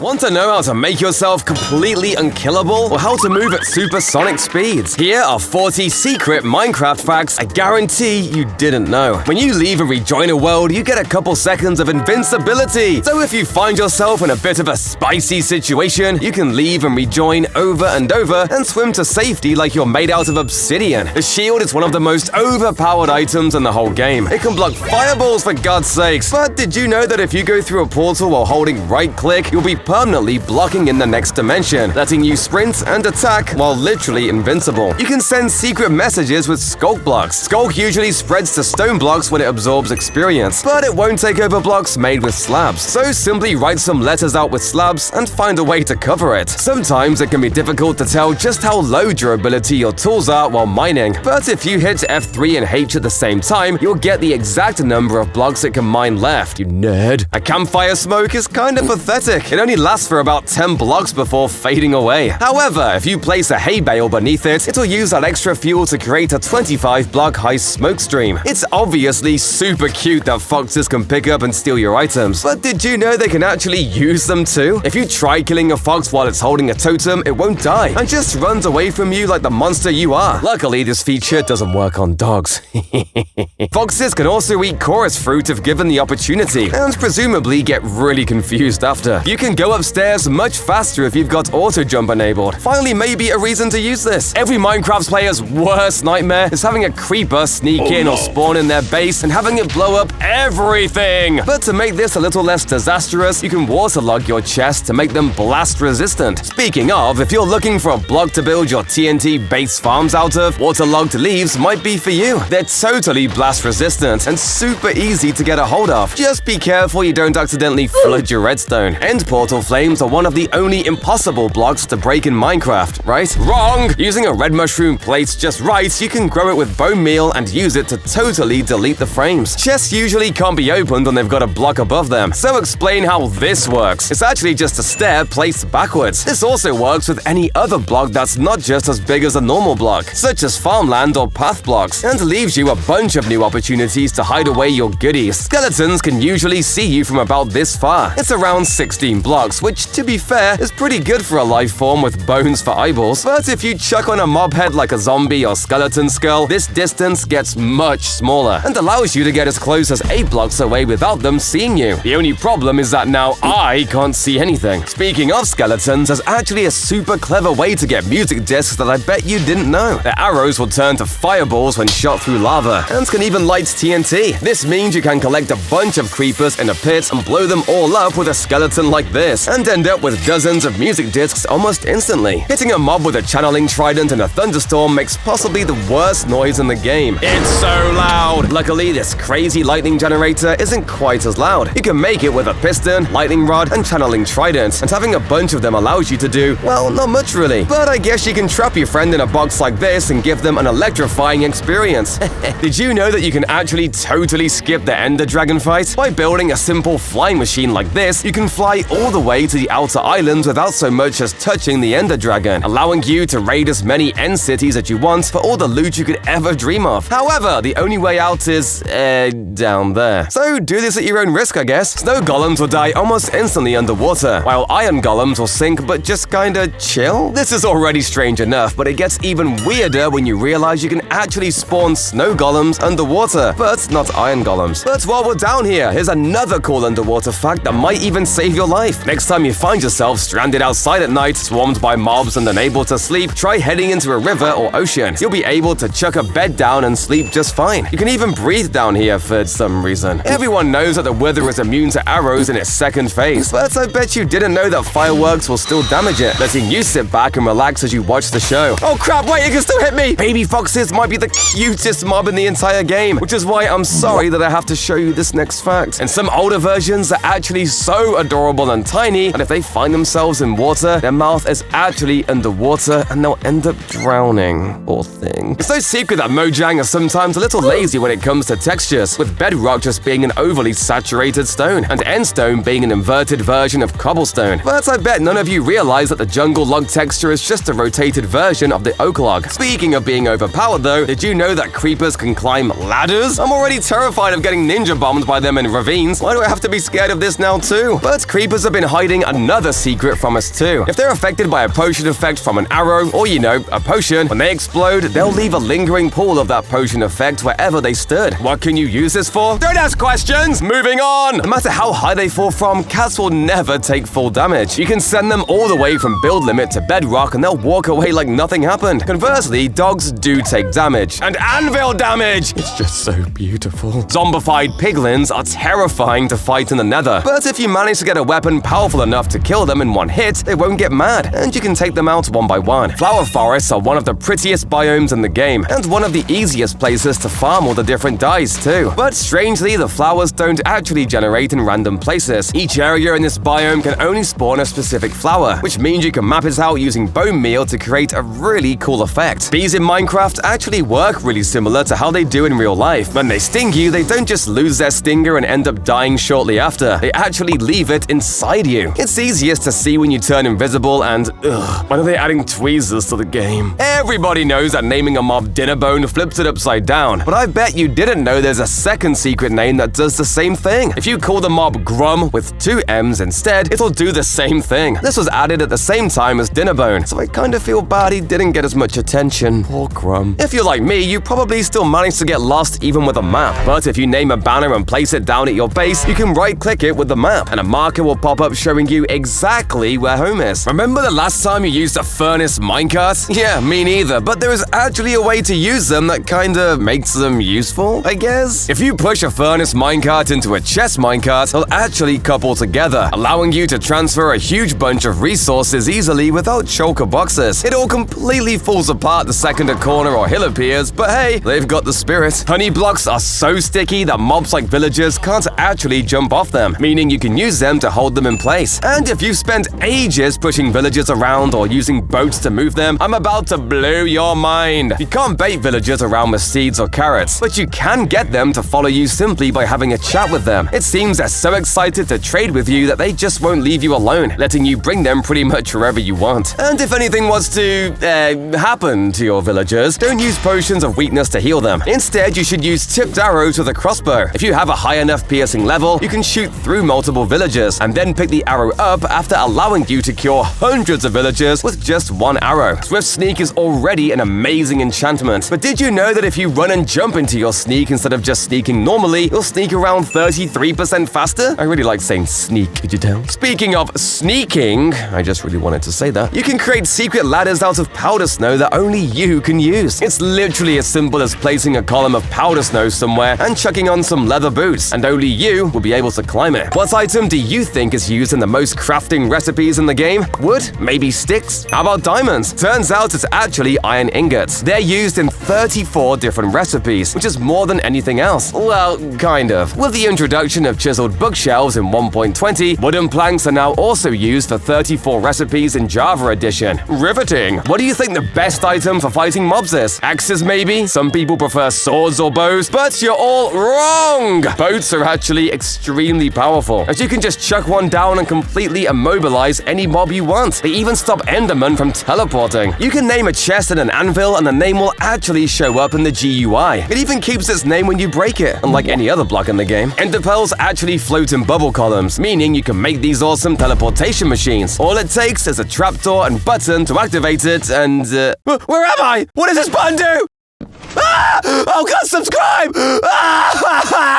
Want to know how to make yourself completely unkillable or how to move at supersonic speeds? Here are 40 secret Minecraft facts I guarantee you didn't know. When you leave and rejoin a world, you get a couple seconds of invincibility. So if you find yourself in a bit of a spicy situation, you can leave and rejoin over and over and swim to safety like you're made out of obsidian. The shield is one of the most overpowered items in the whole game. It can block fireballs for God's sakes. But did you know that if you go through a portal while holding right-click, you'll be permanently blocking in the next dimension, letting you sprint and attack while literally invincible. You can send secret messages with Skulk blocks. Skulk usually spreads to stone blocks when it absorbs experience, but it won't take over blocks made with slabs. So simply write some letters out with slabs and find a way to cover it. Sometimes it can be difficult to tell just how low durability your tools are while mining, but if you hit F3 and H at the same time, you'll get the exact number of blocks it can mine left, you nerd. A campfire smoke is kinda pathetic. It only lasts for about 10 blocks before fading away. However, if you place a hay bale beneath it, it'll use that extra fuel to create a 25 block high smoke stream. It's obviously super cute that foxes can pick up and steal your items, but did you know they can actually use them too? If you try killing a fox while it's holding a totem, it won't die and just runs away from you like the monster you are. Luckily, this feature doesn't work on dogs. Foxes can also eat chorus fruit if given the opportunity, and presumably get really confused after. You can go upstairs much faster if you've got auto jump enabled. Finally, maybe a reason to use this. Every Minecraft player's worst nightmare is having a creeper sneak in or spawn in their base and having it blow up everything. But to make this a little less disastrous, you can waterlog your chests to make them blast resistant. Speaking of, if you're looking for a block to build your TNT base farms out of, waterlogged leaves might be for you. They're totally blast resistant and super easy to get a hold of. Just be careful you don't accidentally flood your redstone. End portal flames are one of the only impossible blocks to break in Minecraft, right? Wrong! Using a red mushroom placed just right, you can grow it with bone meal and use it to totally delete the frames. Chests usually can't be opened when they've got a block above them, so explain how this works. It's actually just a stair placed backwards. This also works with any other block that's not just as big as a normal block, such as farmland or path blocks, and leaves you a bunch of new opportunities to hide away your goodies. Skeletons can usually see you from about this far. It's around 16 blocks, which, to be fair, is pretty good for a life form with bones for eyeballs. But if you chuck on a mob head like a zombie or skeleton skull, this distance gets much smaller and allows you to get as close as 8 blocks away without them seeing you. The only problem is that now I can't see anything. Speaking of skeletons, there's actually a super clever way to get music discs that I bet you didn't know. Their arrows will turn to fireballs when shot through lava and can even light TNT. This means you can collect a bunch of creepers in a pit and blow them all up with a skeleton like this and end up with dozens of music discs almost instantly. Hitting a mob with a channeling trident in a thunderstorm makes possibly the worst noise in the game. It's so loud! Luckily, this crazy lightning generator isn't quite as loud. You can make it with a piston, lightning rod, and channeling trident, and having a bunch of them allows you to do, well, not much really. But I guess you can trap your friend in a box like this and give them an electrifying experience. Did you know that you can actually totally skip the Ender Dragon fight? By building a simple flying machine like this, you can fly all the way to the outer islands without so much as touching the Ender Dragon, allowing you to raid as many end cities that you want for all the loot you could ever dream of. However, the only way out is, down there. So do this at your own risk, I guess. Snow golems will die almost instantly underwater, while iron golems will sink but just kinda chill. This is already strange enough, but it gets even weirder when you realize you can actually spawn snow golems underwater, but not iron golems. But while we're down here, here's another cool underwater fact that might even save your life. Next time you find yourself stranded outside at night, swarmed by mobs and unable to sleep, try heading into a river or ocean. You'll be able to chuck a bed down and sleep just fine. You can even breathe down here for some reason. Everyone knows that the Wither is immune to arrows in its second phase, but I bet you didn't know that fireworks will still damage it, letting you sit back and relax as you watch the show. Oh crap, wait, it can still hit me! Baby foxes might be the cutest mob in the entire game, which is why I'm sorry that I have to show you this next fact. In some older versions, they're actually so adorable and tiny that if they find themselves in water, their mouth is actually underwater and they'll end up drowning. Poor thing. It's no secret that Mojang are sometimes a little lazy when it comes to textures, with bedrock just being an overly saturated stone, and endstone being an inverted version of cobblestone. But I bet none of you realize that the jungle log texture is just a rotated version of the oak log. Speaking of being overpowered though, did you know that creepers can climb ladders? I'm already terrified of getting ninja bombed by them in ravines. Why do I have to be scared of this now too? But creepers have been hiding another secret from us too. If they're affected by a potion effect from an arrow, or a potion, when they explode, they'll leave a lingering pool of that potion effect wherever they stood. What can you use this for? Don't ask questions! Moving on! No matter how high they fall from, cats will never take full damage. You can send them all the way from build limit to bedrock and they'll walk away like nothing happened. Conversely, dogs do take damage. And anvil damage! It's just so beautiful. Zombified piglins are terrifying to fight in the nether, but if you manage to get a weapon powerful enough to kill them in one hit, they won't get mad, and you can take them out one by one. Flower forests are one of the prettiest biomes in the game, and one of the easiest places to farm all the different dyes too. But strangely, the flowers don't actually generate in random places. Each area in this biome can only spawn a specific flower, which means you can map it out using bone meal to create a really cool effect. Bees in Minecraft actually work really similar to how they do in real life. When they sting you, they don't just lose their stinger and end up dying shortly after. They actually leave it inside you. It's easiest to see when you turn invisible and when are they adding tweezers to the game? Everybody knows that naming a mob Dinnerbone flips it upside down, but I bet you didn't know there's a second secret name that does the same thing. If you call the mob Grum with 2 M's instead, it'll do the same thing. This was added at the same time as Dinnerbone, so I kinda feel bad he didn't get as much attention. Poor Grum. If you're like me, you probably still manage to get lost even with a map, but if you name a banner and place it down at your base, you can right-click it with the map, and a marker will pop up showing you exactly where home is. Remember the last time you used a furnace minecart? Yeah, me neither, but there is actually a way to use them that kinda makes them useful, I guess? If you push a furnace minecart into a chest minecart, they'll actually couple together, allowing you to transfer a huge bunch of resources easily without choker boxes. It all completely falls apart the second a corner or hill appears, but hey, they've got the spirit. Honey blocks are so sticky that mobs like villagers can't actually jump off them, meaning you can use them to hold them in place. And if you've spent ages pushing villagers around or using boats to move them, I'm about to blow your mind. You can't bait villagers around with seeds or carrots, but you can get them to follow you simply by having a chat with them. It seems they're so excited to trade with you that they just won't leave you alone, letting you bring them pretty much wherever you want. And if anything was to, happen to your villagers, don't use potions of weakness to heal them. Instead, you should use tipped arrows with a crossbow. If you have a high enough piercing level, you can shoot through multiple villagers, and then pick the arrow up after allowing you to cure hundreds of villagers with just 1 arrow. Swift Sneak is already an amazing enchantment, but did you know that if you run and jump into your sneak instead of just sneaking normally, you'll sneak around 33% faster? I really like saying sneak, could you tell? Speaking of sneaking, I just really wanted to say that, you can create secret ladders out of powder snow that only you can use. It's literally as simple as placing a column of powder snow somewhere and chucking on some leather boots, and only you will be able to climb it. What item do you think is used in the most crafting recipes in the game? Wood? Maybe sticks? How about diamonds? Turns out it's actually iron ingots. They're used in 34 different recipes, which is more than anything else. Well, kind of. With the introduction of chiseled bookshelves in 1.20, wooden planks are now also used for 34 recipes in Java Edition. Riveting! What do you think the best item for fighting mobs is? Axes maybe? Some people prefer swords or bows, but you're all wrong! Boats are actually extremely powerful, as you can just chuck one down and completely immobilize any mob you want. They even stop Enderman from teleporting. You can name a chest and an anvil and the name will actually show up in the GUI. It even keeps its name when you break it, unlike any other block in the game. Ender pearls actually float in bubble columns, meaning you can make these awesome teleportation machines. All it takes is a trapdoor and button to activate it and where am I? What does this button do? Ah! Oh god, subscribe! Ah!